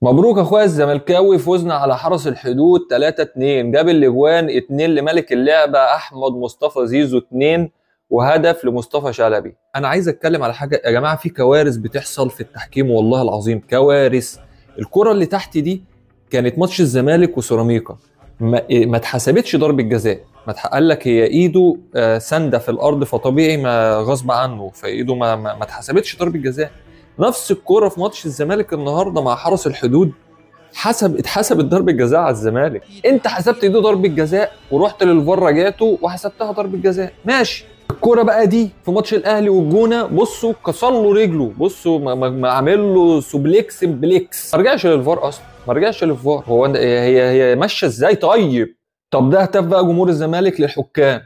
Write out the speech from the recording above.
مبروك اخويا الزملكاوي، فوزنا على حرس الحدود 3-2. جاب الاجوان 2 لملك اللعبه احمد مصطفى زيزو 2 وهدف لمصطفى شلبي. انا عايز اتكلم على حاجه يا جماعه، في كوارث بتحصل في التحكيم والله العظيم، كوارث. الكره اللي تحت دي كانت ماتش الزمالك وسيراميكا، ما اتحسبتش ضربه جزاء. قال لك هي ايده سانده في الارض فطبيعي ما غصب عنه، فايده ما اتحسبتش ضربه جزاء. نفس الكرة في ماتش الزمالك النهارده مع حرس الحدود اتحسبت ضربة جزاء على الزمالك. انت حسبت دي ضربة جزاء ورحت للفار رجعته وحسبتها ضربة جزاء، ماشي. الكرة بقى دي في ماتش الاهلي والجونة، بصوا كسر له رجله، بصوا ما عامل له سوبليكس بليكس، ما رجعش للفار اصلا، ما رجعش للفار. هو هي ماشيه ازاي؟ طيب طب ده هتف بقى جمهور الزمالك للحكام.